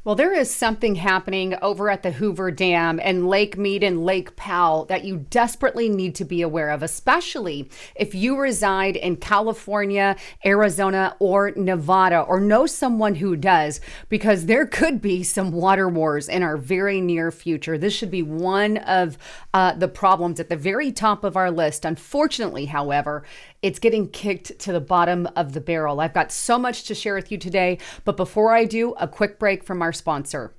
Well, there is something happening over at the Hoover Dam and Lake Mead and Lake Powell that you desperately need to be aware of, especially if you reside in California, Arizona, or Nevada, or know someone who does, because there could be some water wars in our very near future. This should be one of the problems at the very top of our list. Unfortunately, however, it's getting kicked to the bottom of the barrel. I've got so much to share with you today, but before I do, a quick break from our sponsor.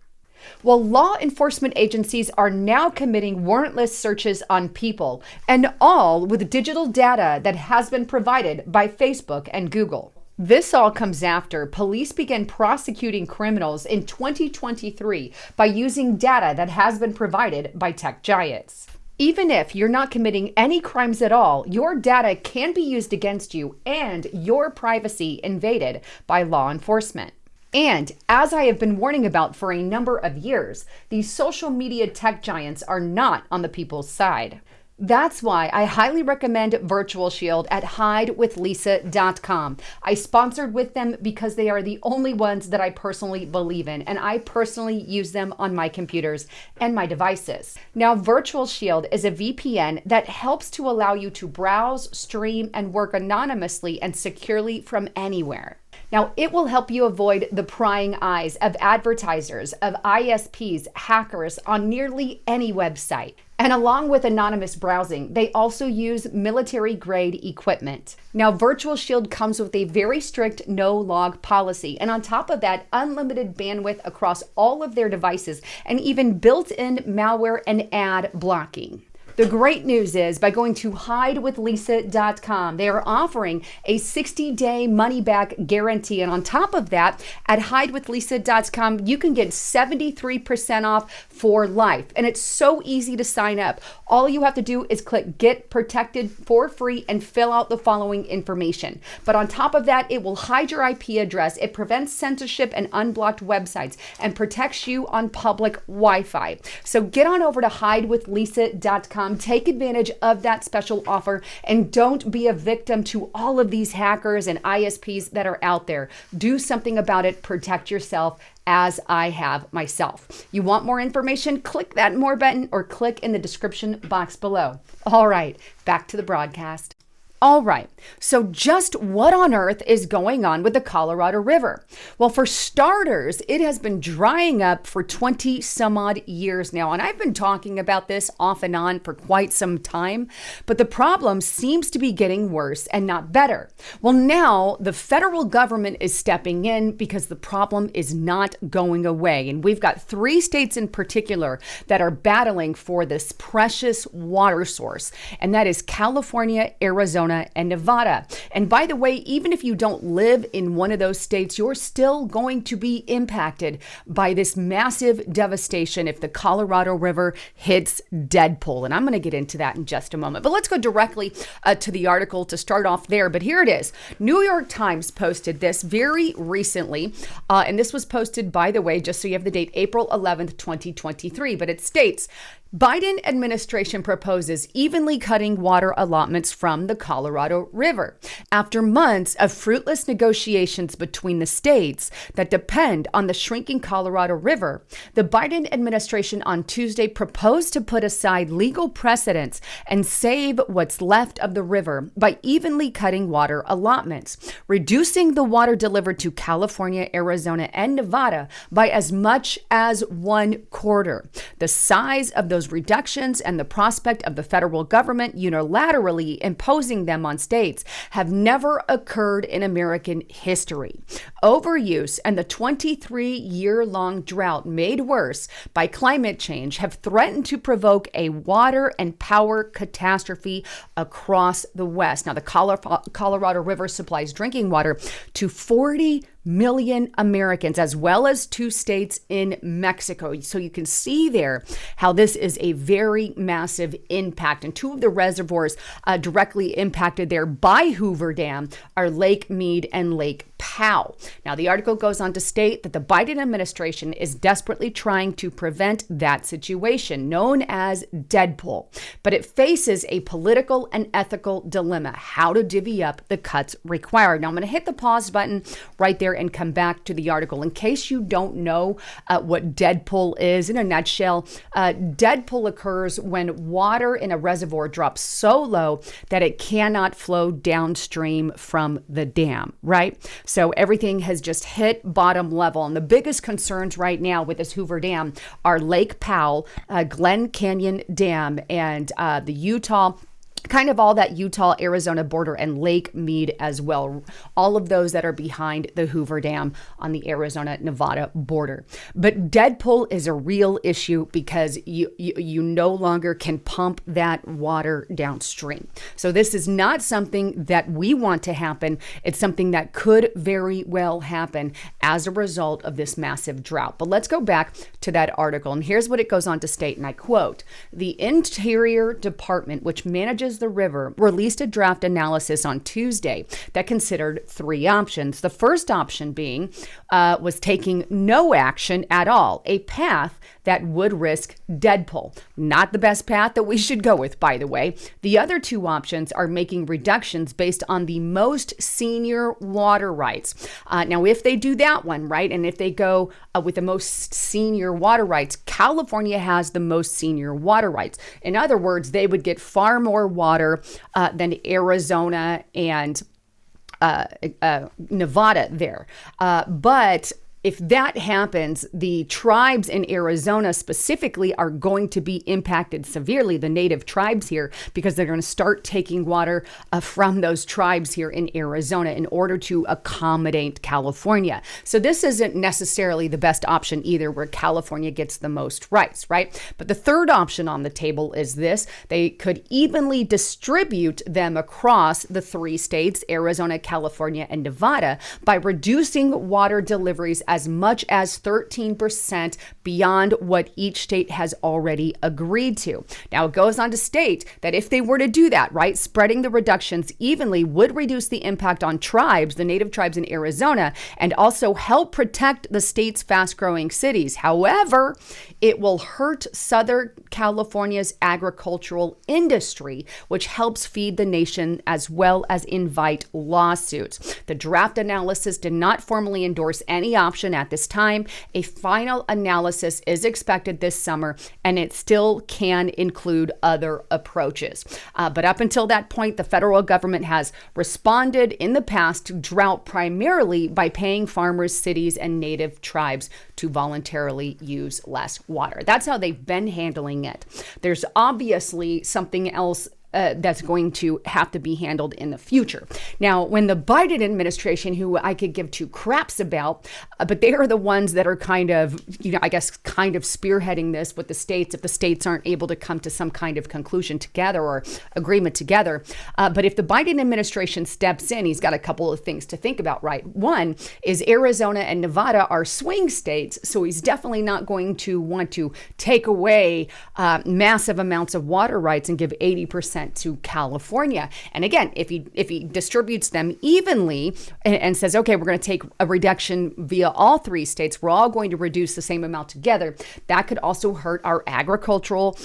Well, law enforcement agencies are now committing warrantless searches on people, and all with digital data that has been provided by Facebook and Google. This all comes after police began prosecuting criminals in 2023 by using data that has been provided by tech giants. Even if you're not committing any crimes at all, your data can be used against you and your privacy invaded by law enforcement. And as I have been warning about for a number of years, these social media tech giants are not on the people's side. That's why I highly recommend Virtual Shield at hidewithlisa.com. I sponsored with them because they are the only ones that I personally believe in, and I personally use them on my computers and my devices. Now, Virtual Shield is a VPN that helps to allow you to browse, stream, and work anonymously and securely from anywhere. Now, it will help you avoid the prying eyes of advertisers, of ISPs, hackers on nearly any website. And along with anonymous browsing, they also use military-grade equipment. Now, Virtual Shield comes with a very strict no-log policy, and on top of that, unlimited bandwidth across all of their devices, and even built-in malware and ad blocking. The great news is, by going to hidewithlisa.com, they are offering a 60-day money-back guarantee. And on top of that, at hidewithlisa.com, you can get 73% off for life. And it's so easy to sign up. All you have to do is click Get Protected for free and fill out the following information. But on top of that, it will hide your IP address. It prevents censorship and unblocked websites and protects you on public Wi-Fi. So get on over to hidewithlisa.com. Take advantage of that special offer and don't be a victim to all of these hackers and ISPs that are out there. Do something about it. Protect yourself, as I have myself. You want more information? Click that more button or click in the description box below. All right, back to the broadcast. All right, so just what on earth is going on with the Colorado River? Well, for starters, it has been drying up for 20 some odd years now, and I've been talking about this off and on for quite some time, but the problem seems to be getting worse and not better. Well, now the federal government is stepping in because the problem is not going away, and we've got 3 states in particular that are battling for this precious water source, and that is California, Arizona, and Nevada. And by the way, even if you don't live in one of those states, you're still going to be impacted by this massive devastation if the Colorado River hits Deadpool. And I'm going to get into that in just a moment. But let's go directly to the article to start off there. But here it is. New York Times posted this very recently. And this was posted, by the way, just so you have the date, April 11th, 2023. But it states, Biden administration proposes evenly cutting water allotments from the Colorado River. After months of fruitless negotiations between the states that depend on the shrinking Colorado River, the Biden administration on Tuesday proposed to put aside legal precedents and save what's left of the river by evenly cutting water allotments, reducing the water delivered to California, Arizona, and Nevada by as much as 1/4. The size of those reductions and the prospect of the federal government unilaterally imposing them on states have never occurred in American history. Overuse and the 23-year-long drought made worse by climate change have threatened to provoke a water and power catastrophe across the West. Now, the Colorado River supplies drinking water to 40 million Americans, as well as 2 states in Mexico. So you can see there how this is a very massive impact. And 2 of the reservoirs directly impacted there by Hoover Dam are Lake Mead and Lake Powell. Now, the article goes on to state that the Biden administration is desperately trying to prevent that situation, known as deadpool, but it faces a political and ethical dilemma: how to divvy up the cuts required. Now, I'm going to hit the pause button right there and come back to the article. In case you don't know what deadpool is, in a nutshell, deadpool occurs when water in a reservoir drops so low that it cannot flow downstream from the dam, right? So everything has just hit bottom level. And the biggest concerns right now with this Hoover Dam are Lake Powell, Glen Canyon Dam, and the Utah, kind of all that Utah-Arizona border, and Lake Mead as well. All of those that are behind the Hoover Dam on the Arizona-Nevada border. But deadpool is a real issue because you no longer can pump that water downstream. So this is not something that we want to happen. It's something that could very well happen as a result of this massive drought. But let's go back to that article. And here's what it goes on to state, and I quote, "The Interior Department, which manages the river, released a draft analysis on Tuesday that considered three options. The first option being was taking no action at all, a path that would risk deadpool. Not the best path that we should go with, by the way. The other two options are making reductions based on the most senior water rights." Now, if they do that one, right, and if they go with the most senior water rights, California has the most senior water rights. In other words, they would get far more water than Arizona and Nevada there. But if that happens, the tribes in Arizona specifically are going to be impacted severely, the native tribes here, because they're going to start taking water from those tribes here in Arizona in order to accommodate California. So this isn't necessarily the best option either, where California gets the most rights, right? But the third option on the table is this: they could evenly distribute them across the three states, Arizona, California, and Nevada, by reducing water deliveries as much as 13% beyond what each state has already agreed to. Now, it goes on to state that if they were to do that, right, spreading the reductions evenly would reduce the impact on tribes, the native tribes in Arizona, and also help protect the state's fast-growing cities. However, it will hurt Southern California's agricultural industry, which helps feed the nation, as well as invite lawsuits. The draft analysis did not formally endorse any option at this time. A final analysis is expected this summer, and it still can include other approaches. But up until that point, the federal government has responded in the past to drought primarily by paying farmers, cities, and native tribes to voluntarily use less water. That's how they've been handling it. There's obviously something else that's going to have to be handled in the future. Now, when the Biden administration, who I could give two craps about, but they are the ones that are kind of, I guess, kind of spearheading this with the states, if the states aren't able to come to some kind of conclusion together or agreement together. But if the Biden administration steps in, he's got a couple of things to think about, right? One is Arizona and Nevada are swing states, so he's definitely not going to want to take away massive amounts of water rights and give 80% to California. And again, if he distributes them evenly and says, okay, we're going to take a reduction via all three states, we're all going to reduce the same amount together, that could also hurt our agricultural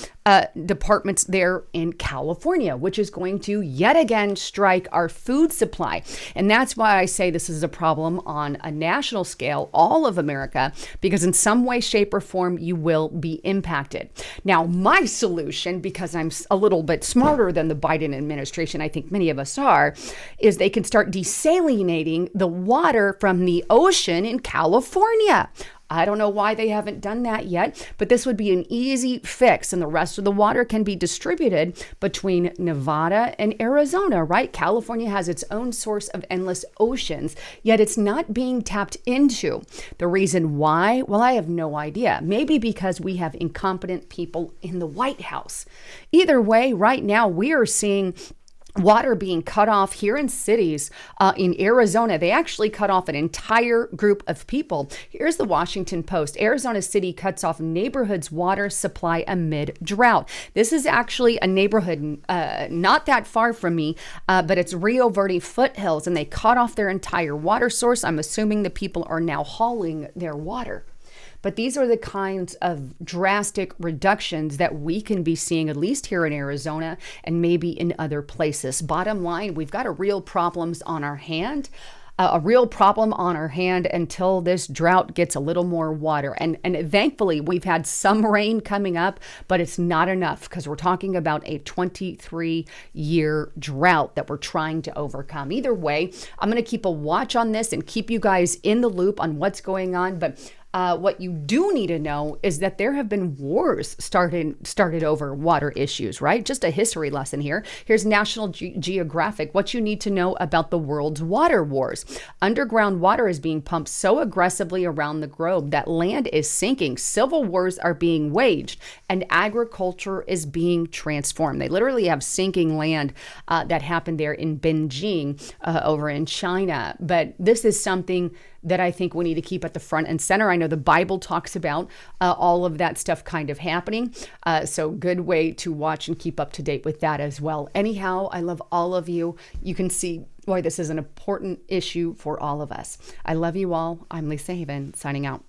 departments there in California, which is going to yet again strike our food supply. And that's why I say this is a problem on a national scale, all of America, because in some way, shape, or form, you will be impacted. Now, my solution, because I'm a little bit smarter than the Biden administration, I think many of us are, is they can start desalinating the water from the ocean in California. I don't know why they haven't done that yet, but this would be an easy fix, and the rest of the water can be distributed between Nevada and Arizona, right? California has its own source of endless oceans, yet it's not being tapped into. The reason why? Well, I have no idea. Maybe because we have incompetent people in the White House. Either way, right now we are seeing water being cut off here in cities in Arizona. They actually cut off an entire group of people. Here's the Washington Post. Arizona City cuts off neighborhood's water supply amid drought. This is actually a neighborhood not that far from me, but it's Rio Verde foothills, and they cut off their entire water source. I'm assuming the people are now hauling their water. But these are the kinds of drastic reductions that we can be seeing, at least here in Arizona and maybe in other places. Bottom line, we've got a real problems on our hand. A real problem on our hand until this drought gets a little more water. And thankfully, we've had some rain coming up, but it's not enough because we're talking about a 23-year drought that we're trying to overcome. Either way, I'm going to keep a watch on this and keep you guys in the loop on what's going on. But what you do need to know is that there have been wars started over water issues, right? Just a history lesson here. Here's National Geographic, what you need to know about the world's water wars. Underground water is being pumped so aggressively around the globe that land is sinking. Civil wars are being waged and agriculture is being transformed. They literally have sinking land that happened there in Beijing over in China. But this is something that I think we need to keep at the front and center. I know the Bible talks about all of that stuff kind of happening. So good way to watch and keep up to date with that as well. Anyhow, I love all of you. You can see why this is an important issue for all of us. I love you all. I'm Lisa Haven, signing out.